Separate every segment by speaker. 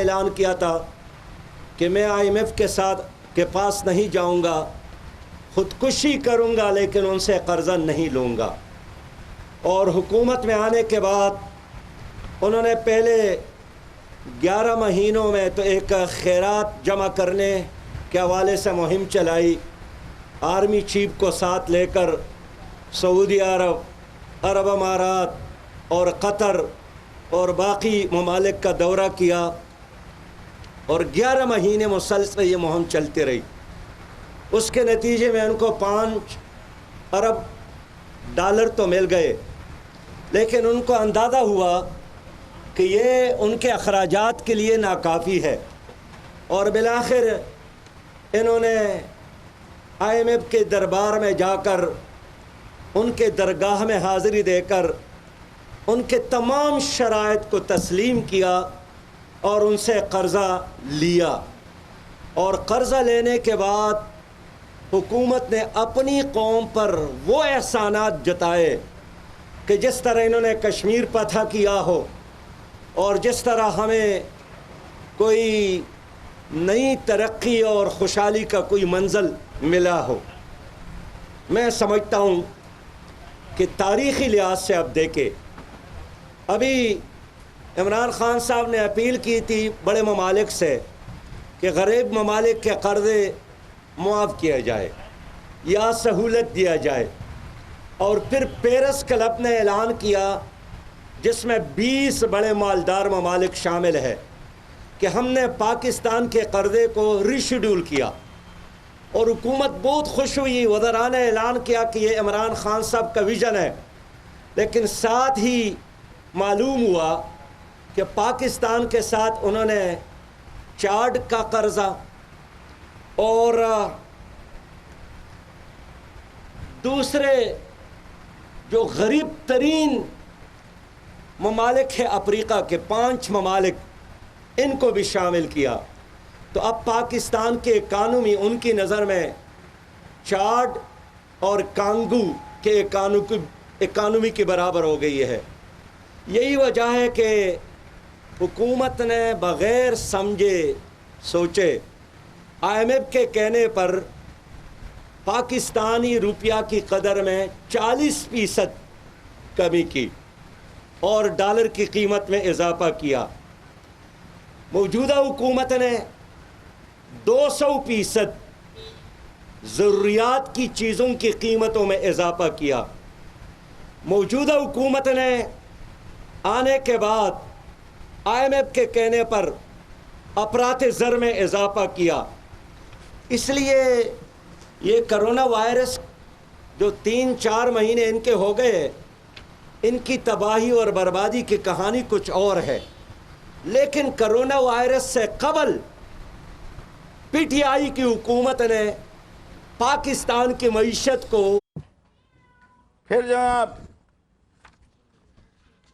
Speaker 1: ऐलान किया था कि मैं IMF के साथ के पास नहीं जाऊंगा, ख़ुदकुशी करूंगा, लेकिन उनसे कर्ज़ा नहीं लूँगा। और हुकूमत में आने के बाद उन्होंने पहले 11 महीनों में तो एक खैरात जमा करने के हवाले से मुहिम चलाई। आर्मी चीफ को साथ लेकर सऊदी अरब, अरब अमारात और कतर और बाकी ममालिक का दौरा किया और 11 महीने मुसलसल ये मुहिम चलती रही। उसके नतीजे में उनको 5 अरब डॉलर तो मिल गए, लेकिन उनको अंदाज़ा हुआ कि ये उनके अखराजात के लिए नाकाफ़ी है और बिलाखिर इन्होंने IMF के दरबार में जाकर उनके दरगाह में हाज़िरी देकर उनके तमाम शराइत को तस्लीम किया और उनसे कर्ज़ा लिया। और कर्ज़ा लेने के बाद हुकूमत ने अपनी कौम पर वो एहसानात जताए कि जिस तरह इन्होंने कश्मीर फतह किया हो और जिस तरह हमें कोई नई तरक्की और खुशहाली का कोई मंजिल मिला हो। मैं समझता हूँ कि तारीख़ी लिहाज से अब देखें, अभी इमरान ख़ान साहब ने अपील की थी बड़े ममालिक से कि गरीब ममालिक के कर्ज़े मुआफ़ किया जाए या सहूलत दिया जाए, और फिर पेरिस क्लब ने ऐलान किया जिसमें 20 बड़े मालदार ममालिक शामिल है कि हमने पाकिस्तान के कर्ज़े को रीशेड्यूल किया। और हुकूमत बहुत खुश हुई, वज़रान ने ऐलान किया कि ये इमरान ख़ान साहब का विज़न है। लेकिन साथ ही मालूम हुआ कि पाकिस्तान के साथ उन्होंने चार्ड का कर्ज़ा और दूसरे जो गरीब तरीन ममालिक है अफ्रीका के 5 ममालिक, इनको भी शामिल किया। तो अब पाकिस्तान के इकानमी उनकी नज़र में चाड और कांगू के इकानमी के बराबर हो गई है। यही वजह है कि हुकूमत ने बग़ैर समझे सोचे IMF के कहने पर पाकिस्तानी रुपया की कदर में 40% कमी की और डॉलर की कीमत में इजाफा किया। मौजूदा हुकूमत ने 200% ज़रूरियात की चीज़ों की कीमतों में इजाफा किया। मौजूदा हुकूमत ने आने के बाद IMF के कहने पर अफरात ज़र में इजाफा किया। इसलिए ये कोरोना वायरस जो 3-4 महीने इनके हो गए, इनकी तबाही और बर्बादी की कहानी कुछ और है। लेकिन कोरोना वायरस से कबल PTI की हुकूमत ने पाकिस्तान की मईशत को
Speaker 2: फिर जनाब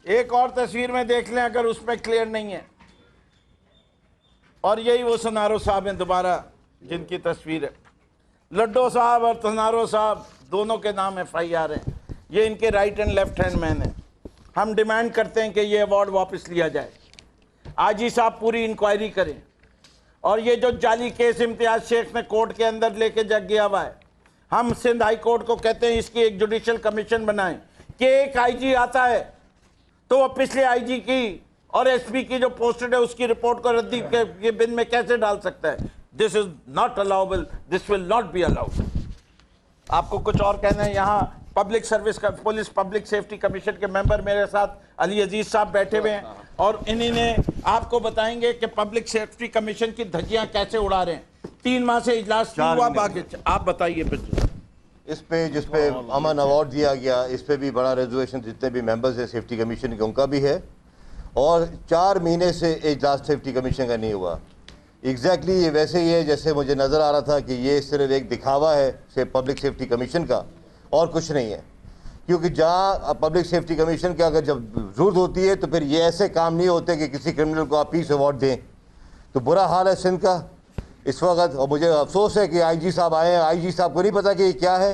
Speaker 2: एक और तस्वीर में देख लें अगर उसमें क्लियर नहीं है। और यही वो सनारो साहब हैं दोबारा जिनकी तस्वीर है। लड्डो साहब और सनारो साहब दोनों के नाम FIR हैं। ये इनके right and left hand man हैं। हम डिमांड करते हैं कि ये अवार्ड वापस लिया जाए। आजी साहब पूरी इंक्वायरी करें। और ये जो जाली केस इम्तियाज शेख ने कोर्ट के अंदर लेके जग गया हुआ है, हम सिंध हाई कोर्ट को कहते हैं इसकी एक जुडिशल कमीशन बनाएं कि एक IG आता है तो वह पिछले IG की और SP की जो पोस्टेड है उसकी रिपोर्ट को रद्दी के बिन में कैसे डाल सकता है। This is not allowable, this will not be allowed. आपको कुछ और कहना है? यहाँ पब्लिक सर्विस का पुलिस पब्लिक सेफ्टी कमीशन के मेंबर मेरे साथ अली अजीज साहब बैठे हुए हैं और इन्हीं ने आपको बताएंगे कि पब्लिक सेफ्टी कमीशन की धज्जियां कैसे उड़ा रहे हैं। 3 माह से इजलास नहीं हुआ। बाकी आप बताइए।
Speaker 3: इस पे जिस पे अमन अवार्ड दिया गया, इस पे भी बड़ा रेजोल्यूशन जितने भी मेंबर्स हैं सेफ्टी कमीशन के उनका भी है। और 4 महीने से इजलास सेफ्टी कमीशन का नहीं हुआ। एग्जैक्टली ये वैसे ही है जैसे मुझे नज़र आ रहा था कि ये सिर्फ एक दिखावा है से पब्लिक सेफ्टी कमीशन का और कुछ नहीं है। क्योंकि जहाँ पब्लिक सेफ्टी कमीशन की अगर जब ज़रूरत होती है तो फिर ये ऐसे काम नहीं होते कि किसी क्रिमिनल को आप पीस अवार्ड दें। तो बुरा हाल है सिंध का इस वक्त। और मुझे अफसोस है कि IG साहब आए हैं। IG साहब को नहीं पता कि ये क्या है।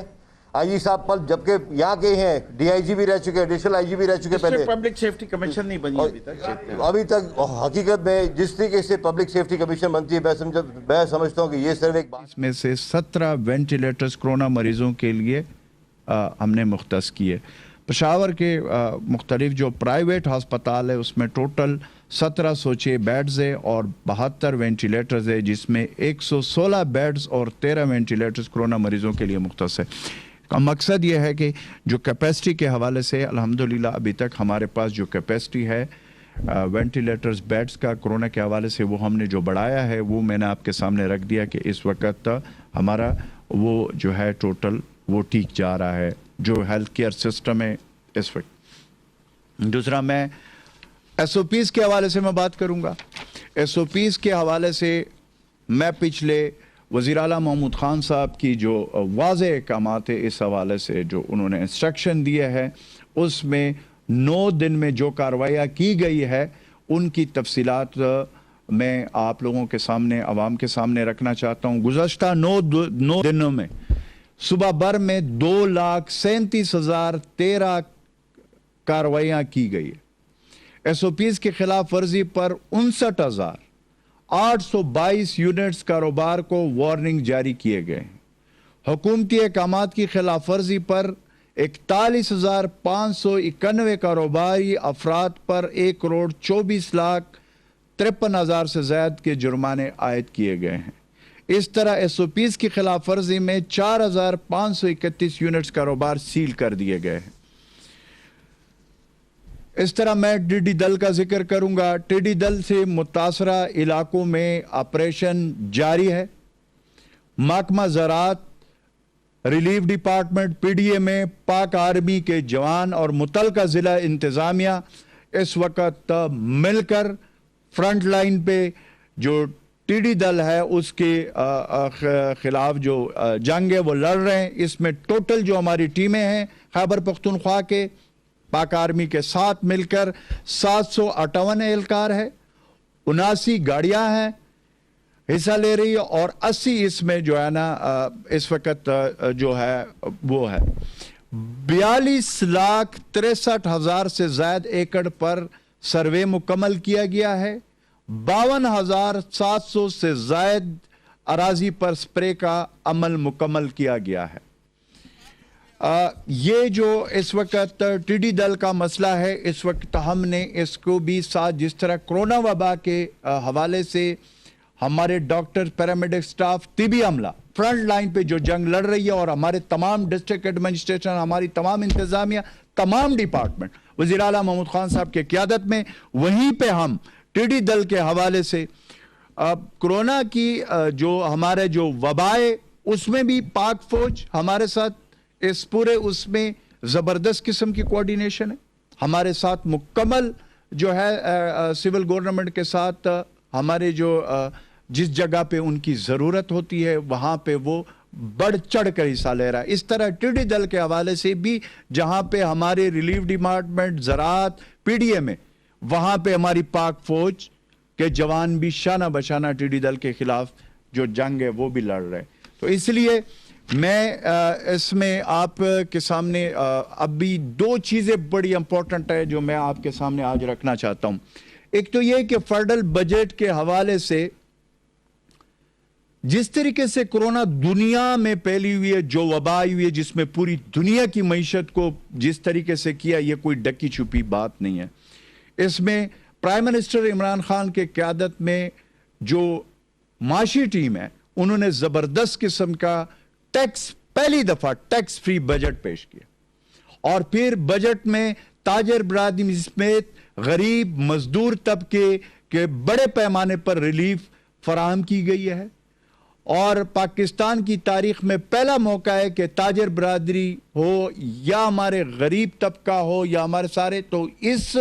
Speaker 3: आईजी साहब पल जबकि यहाँ के हैं, डीआईजी भी रह चुके, एडिशनल आईजी भी रह चुके पहले।
Speaker 2: पब्लिक सेफ्टी कमीशन नहीं बनी
Speaker 3: अभी तक हकीकत में जिस तरीके से पब्लिक सेफ्टी कमीशन बनती है, मैं समझता हूँ कि ये सिर्फ एक
Speaker 4: इसमें से 17 वेंटिलेटर्स कोरोना मरीजों के लिए हमने मुख्तस किए। पेशावर के मुख्तलिफ जो प्राइवेट हस्पताल है उसमें टोटल 1706 बेड्स है और 72 वेंटिलेटर्स है, जिसमें 116 बेड्स और 13 वेंटिलेटर्स कोरोना मरीजों के लिए मुख्तस है। का मकसद ये है कि जो कैपेसिटी के हवाले से अल्हम्दुलिल्लाह अभी तक हमारे पास जो कैपेसिटी है वेंटिलेटर्स बेड्स का कोरोना के हवाले से वो हमने जो बढ़ाया है वो मैंने आपके सामने रख दिया कि इस वक्त हमारा वो जो है टोटल वो ठीक जा रहा है जो हेल्थ केयर सिस्टम है इस वक्त। दूसरा मैं SOPs के हवाले से मैं बात करूंगा। SOPs के हवाले से मैं पिछले वज़ीर आला महमूद ख़ान साहब की जो वाज़ेह अहकामात है इस हवाले से जो उन्होंने इंस्ट्रक्शन दिए हैं उसमें 9 दिन में जो कार्रवाइयाँ की गई है उनकी तफसीलात मैं आप लोगों के सामने आवाम के सामने रखना चाहता हूँ। गुज़श्ता 9 दिनों में सुबह भर में 2,37,013 कार्रवाइयाँ की गई है। SOPs की खिलाफ वर्जी पर 59,822 यूनिट्स कारोबार को वार्निंग जारी किए गए हैं। हुकूमती अहकामात की खिलाफ वर्जी पर 41,591 कारोबारी अफराद पर 1,24,53,000 से ज्यादा के जुर्माने आयद किए गए हैं। इस तरह SOPs की खिलाफ वर्जी में 4,531 यूनिट्स कारोबार सील कर दिए गए हैं। इस तरह मैं टिड्डी दल का जिक्र करूंगा। टिड्डी दल से मुतासरा इलाकों में ऑपरेशन जारी है। महकमा ज़राअत, रिलीफ डिपार्टमेंट, PDA में पाक आर्मी के जवान और मुतलका ज़िला इंतज़ामिया इस वक्त मिलकर फ्रंट लाइन पे जो टिड्डी दल है उसके खिलाफ जो जंग है वो लड़ रहे हैं। इसमें टोटल जो हमारी टीमें हैं खैबर पख्तूनख्वा के पाक आर्मी के साथ मिलकर 758 एहलकार है, 79 गाड़ियां हैं हिस्सा ले रही है और 80 इसमें जो है ना इस वक्त जो है वो है 42,63,000 से ज्यादा एकड़ पर सर्वे मुकम्मल किया गया है। 52,700 से ज्यादा अराजी पर स्प्रे का अमल मुकम्मल किया गया है। ये जो इस वक्त टिड्डी दल का मसला है इस वक्त हमने इसको भी साथ जिस तरह कोरोना वबा के हवाले से हमारे डॉक्टर, पैरामेडिक स्टाफ, तिबी अमला फ्रंट लाइन पे जो जंग लड़ रही है और हमारे तमाम डिस्ट्रिक्ट एडमिनिस्ट्रेशन, हमारी तमाम इंतजामिया, तमाम डिपार्टमेंट वज़ीर आला महमूद ख़ान साहब के क़यादत में वहीं पे हम टिड्डी दल के हवाले से कोरोना की जो हमारे जो वबाए उसमें भी पाक फौज हमारे साथ इस पूरे उसमें ज़बरदस्त किस्म की कोऑर्डिनेशन है। हमारे साथ मुकम्मल जो है सिविल गवर्नमेंट के साथ हमारे जो जिस जगह पे उनकी ज़रूरत होती है वहाँ पे वो बढ़ चढ़ कर हिस्सा ले रहा है। इस तरह टिड्डी दल के हवाले से भी जहाँ पे हमारे रिलीफ डिपार्टमेंट, ज़राअत, PDA में वहाँ पे हमारी पाक फौज के जवान भी शाना बशाना टिड्डी दल के खिलाफ जो जंग है वो भी लड़ रहे हैं। तो इसलिए मैं इसमें आपके सामने अभी 2 चीज़ें बड़ी इंपॉर्टेंट है जो मैं आपके सामने आज रखना चाहता हूँ। एक तो ये कि फेडरल बजट के हवाले से जिस तरीके से कोरोना दुनिया में फैली हुई है, जो वबा आई हुई है जिसमें पूरी दुनिया की मईशत को जिस तरीके से किया, ये कोई डकी छुपी बात नहीं है। इसमें प्राइम मिनिस्टर इमरान खान के क़यादत में जो माशी टीम है उन्होंने ज़बरदस्त किस्म का टैक्स, पहली दफा टैक्स फ्री बजट पेश किया और फिर बजट में ताजर बरादरी समेत गरीब मजदूर तबके के बड़े पैमाने पर रिलीफ फराहम की गई है। और पाकिस्तान की तारीख में पहला मौका है कि ताजर बरादरी हो या हमारे गरीब तबका हो या हमारे सारे, तो इस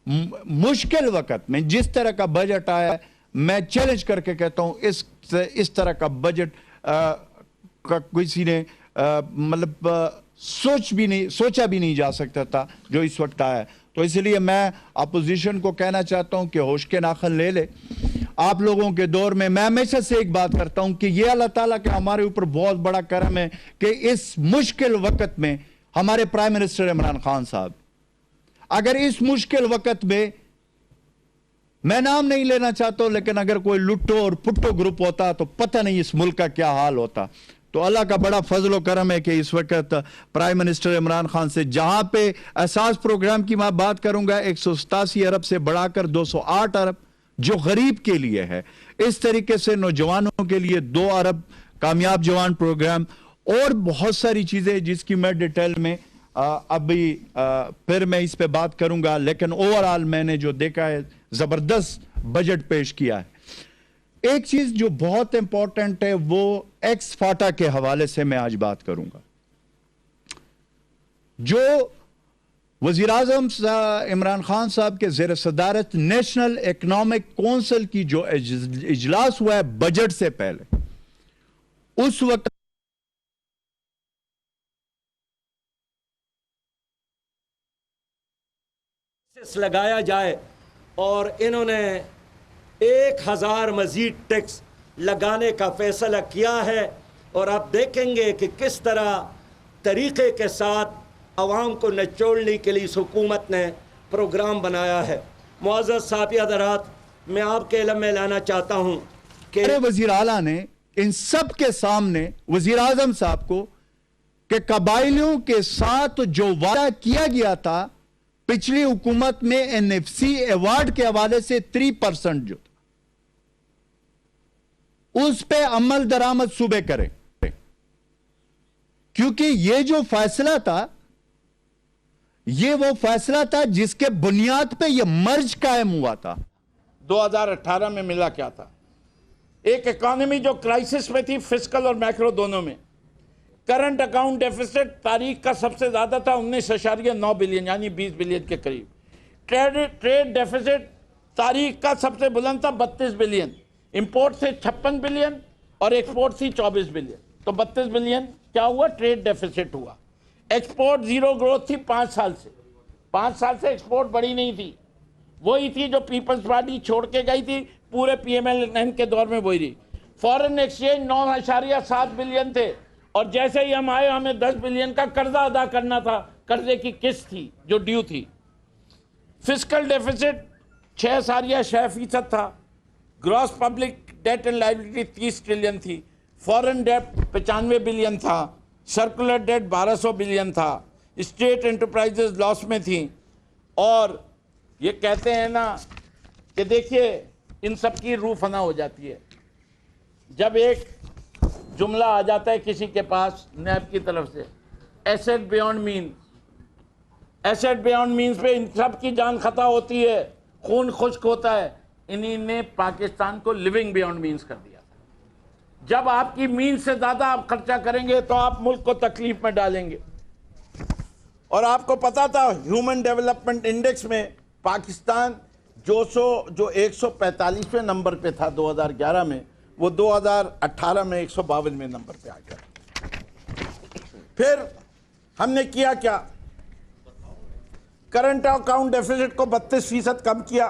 Speaker 4: मुश्किल वक्त में जिस तरह का बजट आया है मैं चैलेंज करके कहता हूं इस तरह का बजट का किसी ने मतलब सोचा भी नहीं जा सकता था जो इस वक्त आया है। तो इसलिए मैं अपोजिशन को कहना चाहता हूं कि होश के नाखन ले ले आप लोगों के दौर में मैं हमेशा से एक बात करता हूं कि यह अल्लाह ताला के हमारे ऊपर बहुत बड़ा करम है कि इस मुश्किल वक्त में हमारे प्राइम मिनिस्टर इमरान खान साहब, अगर इस मुश्किल वक्त में, मैं नाम नहीं लेना चाहता हूं, लेकिन अगर कोई लुट्टो और पुट्टो ग्रुप होता तो पता नहीं इस मुल्क का क्या हाल होता। तो अल्लाह का बड़ा फजल करम है कि इस वक्त प्राइम मिनिस्टर इमरान खान से, जहां पे एहसास प्रोग्राम की मैं बात करूंगा 187 अरब से बढ़ाकर 208 अरब जो गरीब के लिए है, इस तरीके से नौजवानों के लिए 2 अरब कामयाब जवान प्रोग्राम और बहुत सारी चीजें जिसकी मैं डिटेल में अभी फिर मैं इस पे बात करूंगा। लेकिन ओवरऑल मैंने जो देखा है जबरदस्त बजट पेश किया है। एक चीज जो बहुत इंपॉर्टेंट है वो एक्स फाटा के हवाले से मैं आज बात करूंगा। जो वजीर आजम इमरान खान साहब के जेर सदारत नेशनल इकोनॉमिक काउंसिल की जो इजलास हुआ है बजट से पहले, उस वक्त
Speaker 1: लगाया जाए और इन्होंने 1000 मजीद टैक्स लगाने का फैसला किया है। और आप देखेंगे कि किस तरह तरीके के साथ अवाम को निचोड़ने के लिए इस हुकूमत ने प्रोग्राम बनाया है। मुअज़्ज़ज़ साथिया हज़रात, मैं आपके इल्म में लाना चाहता हूं कि
Speaker 4: वजीर आला ने इन सब के सामने वजीर आजम साहब को कि कबाइलियों के साथ जो वादा किया गया था पिछली हुकूमत में एनएफसी अवार्ड के हवाले से 3% जो था, उस पे अमल दरामद सूबे करें, क्योंकि ये जो फैसला था ये वो फैसला था जिसके बुनियाद पे ये मर्ज कायम हुआ था।
Speaker 2: 2018 में मिला क्या था? एक इकोनॉमी जो क्राइसिस में थी, फिस्कल और मैक्रो दोनों में। करंट अकाउंट डेफिसिट तारीख का सबसे ज्यादा था 19.9 बिलियन यानी 20 बिलियन के करीब। ट्रेड डेफिसिट तारीख का सबसे बुलंद था 32 बिलियन। इंपोर्ट से 56 बिलियन और एक्सपोर्ट थी 24 बिलियन। तो 32 बिलियन क्या हुआ? ट्रेड डेफिसिट हुआ। एक्सपोर्ट जीरो ग्रोथ थी 5 साल से। 5 साल से एक्सपोर्ट बढ़ी नहीं थी, वही थी जो पीपल्स पार्टी छोड़ के गई थी, पूरे पीएमएल के दौर में वही रही। फॉरेन एक्सचेंज 9.7 बिलियन थे और जैसे ही हम आए हमें 10 बिलियन का कर्जा अदा करना था, कर्जे की किस्त थी जो ड्यू थी। फिस्कल डेफिसिट 6.6% था। Gross public debt and liability 30 trillion थी। फॉरेन डेट 95 बिलियन था। सर्कुलर डेट 1200 बिलियन था। स्टेट एंटरप्राइजेज लॉस में थी। और ये कहते हैं ना कि देखिए इन सब की रूह फना हो जाती है जब एक जुमला आ जाता है किसी के पास नैब की तरफ से, asset beyond mean. Asset beyond means पे इन सब की जान खता होती है, खून खुश्क होता है। इन्हीं ने पाकिस्तान को लिविंग बियॉन्ड मीन्स कर दिया। जब आपकी मीन्स से ज़्यादा आप खर्चा करेंगे तो आप मुल्क को तकलीफ में डालेंगे। और आपको पता था ह्यूमन डेवलपमेंट इंडेक्स में पाकिस्तान जो 145वें नंबर पे था 2011 में, वो 2018 में 152वें नंबर पे आ गया। फिर हमने किया क्या? करंट अकाउंट डेफिसिट को 32% कम किया,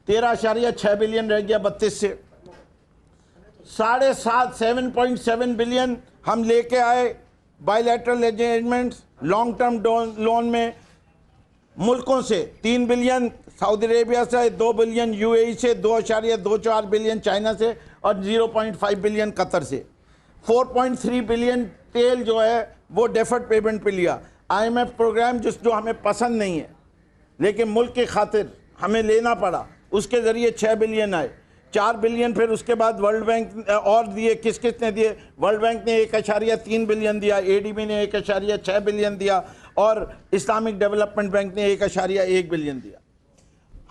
Speaker 2: 13.6 बिलियन रह गया 32 से। 7.7 बिलियन हम लेके आए bilateral arrangements, long term loan में मुल्कों से। 3 बिलियन सऊदी अरेबिया से, 2 बिलियन यूएई से, 2.24 बिलियन चाइना से और 0.5 बिलियन कतर से। 4.3 बिलियन तेल जो है वो डेफर्ड पेमेंट पे लिया। आईएमएफ प्रोग्राम जो हमें पसंद नहीं है लेकिन मुल्क की खातिर हमें लेना पड़ा, उसके ज़रिए 6 बिलियन आए। 4 बिलियन फिर उसके बाद वर्ल्ड बैंक और दिए। किस किस ने दिए? वर्ल्ड बैंक ने 1.3 बिलियन दिया, एडीबी ने 1.6 बिलियन दिया और इस्लामिक डेवलपमेंट बैंक ने 1.1 बिलियन दिया।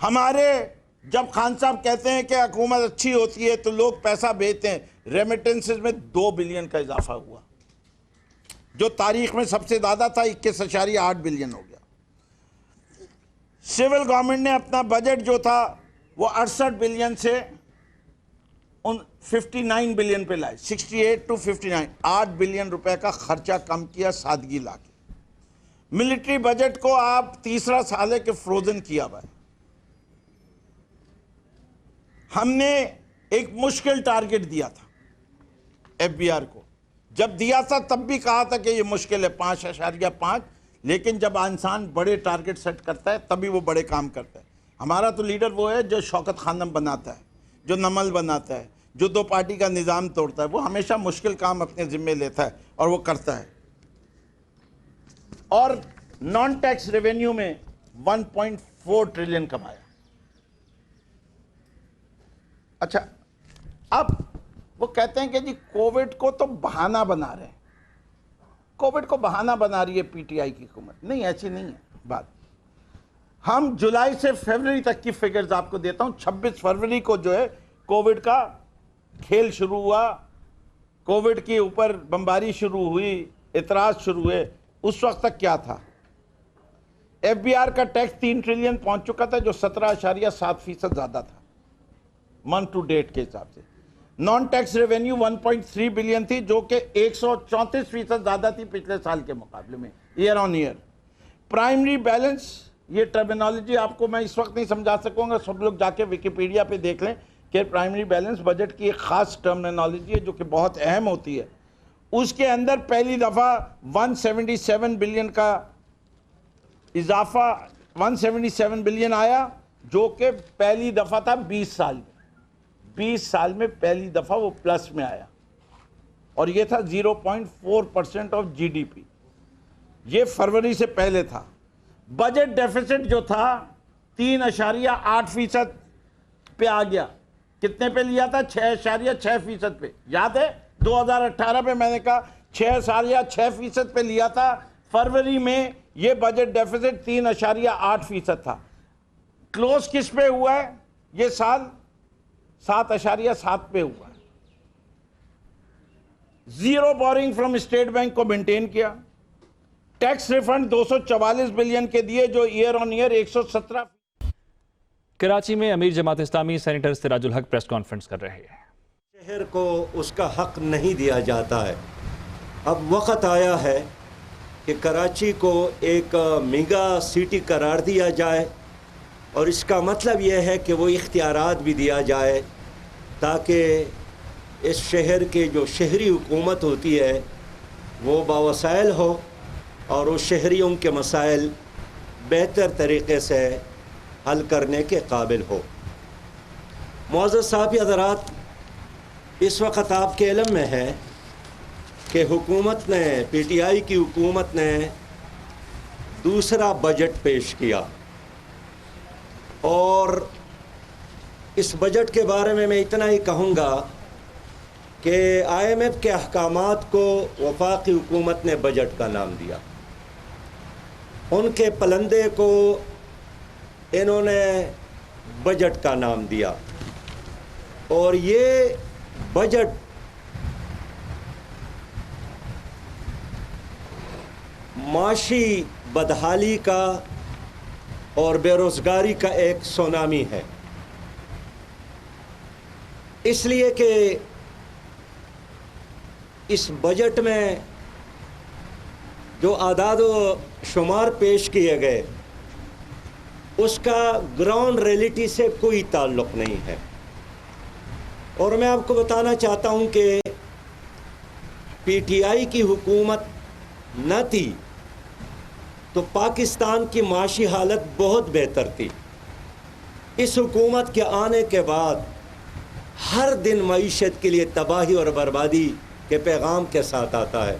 Speaker 2: हमारे जब खान साहब कहते हैं कि हुकूमत अच्छी होती है तो लोग पैसा भेजते हैं, रेमिटेंसेस में 2 बिलियन का इजाफा हुआ, जो तारीख में सबसे ज़्यादा था। 21.8 बिलियन हो गया। सिविल गवर्नमेंट ने अपना बजट जो था वो 68 बिलियन से 59 बिलियन पे लाए। 68 to 59, 8 बिलियन रुपए का खर्चा कम किया सादगी लाके। मिलिट्री बजट को आप तीसरा साल है कि फ्रोजन किया हुआ है। हमने एक मुश्किल टारगेट दिया था FBR को, जब दिया था तब भी कहा था कि ये मुश्किल है 5.5, लेकिन जब इंसान बड़े टारगेट सेट करता है तभी वो बड़े काम करता है। हमारा तो लीडर वो है जो शौकत खानम बनाता है, जो नमल बनाता है, जो 2 पार्टी का निज़ाम तोड़ता है। वो हमेशा मुश्किल काम अपने ज़िम्मे लेता है और वो करता है। और नॉन टैक्स रेवेन्यू में 1.4 ट्रिलियन कमाया। अच्छा, अब वो कहते हैं कि जी कोविड को तो बहाना बना रहे हैं, कोविड को बहाना बना रही है पीटीआई की हुकूमत। नहीं, ऐसी नहीं है बात। हम जुलाई से फरवरी तक की फिगर्स आपको देता हूं। 26 फरवरी को जो है कोविड का खेल शुरू हुआ, कोविड के ऊपर बमबारी शुरू हुई, इतराज शुरू हुए। उस वक्त तक क्या था? FBR का टैक्स 3 ट्रिलियन पहुंच चुका था, जो 17.7% ज्यादा था मंथ टू डेट के हिसाब से। नॉन टैक्स रेवेन्यू 1.3 बिलियन थी, जो कि 134% ज्यादा थी पिछले साल के मुकाबले में, year on year. Primary balance, ये टर्मिनोलॉजी आपको मैं इस वक्त नहीं समझा सकूंगा, सब लोग जाके विकिपीडिया पे देख लें कि प्राइमरी बैलेंस बजट की एक खास टर्मिनोलॉजी है जो कि बहुत अहम होती है। उसके अंदर पहली दफ़ा 177 बिलियन का इजाफा, 177 बिलियन आया, जो कि पहली दफ़ा था 20 साल में। 20 साल में पहली दफ़ा वो प्लस में आया, और ये था 0.4% ऑफ GDP। ये फरवरी से पहले था। बजट डेफिसिट जो था 3.8% पे आ गया। कितने पे लिया था? 6.6% पे। याद है 2018 में मैंने कहा 6.6% पे लिया था। फरवरी में ये बजट डेफिसिट 3.8% था। क्लोज किस पे हुआ है ये साल? 7.7 पे हुआ है। Zero boring from state bank को मेंटेन किया। टैक्स रिफंड 244 बिलियन के दिए, जो ईयर ऑन ईयर 117।
Speaker 5: कराची में अमीर जमात इस्लामी सेनेटर सिराजुल हक प्रेस कॉन्फ्रेंस कर रहे हैं।
Speaker 1: शहर को उसका हक नहीं दिया जाता है। अब वक्त आया है कि कराची को एक मेगा सिटी करार दिया जाए, और इसका मतलब यह है कि वो इख्तियारात भी दिया जाए ताकि इस शहर के जो शहरी हुकूमत होती है वो बावसाइल हो और उस शहरियों के मसाइल बेहतर तरीक़े से हल करने के काबिल हो। मुअज़्ज़ज़ साहब हज़रात, इस वक्त आपके इल्म में है कि हुकूमत ने, PTI की हुकूमत ने दूसरा बजट पेश किया, और इस बजट के बारे में मैं इतना ही कहूँगा कि IMF के अहकामात को वफाकी हुकूमत ने बजट का नाम दिया। उनके पलंदे को इन्होंने बजट का नाम दिया, और ये बजट माशी बदहाली का और बेरोज़गारी का एक सुनामी है। इसलिए कि इस बजट में जो आदाद व शुमार पेश किए गए उसका ग्राउंड रियलिटी से कोई ताल्लुक़ नहीं है। और मैं आपको बताना चाहता हूं कि PTI की हुकूमत न थी तो पाकिस्तान की माशी हालत बहुत बेहतर थी। इस हुकूमत के आने के बाद हर दिन मईशत के लिए तबाही और बर्बादी के पैगाम के साथ आता है।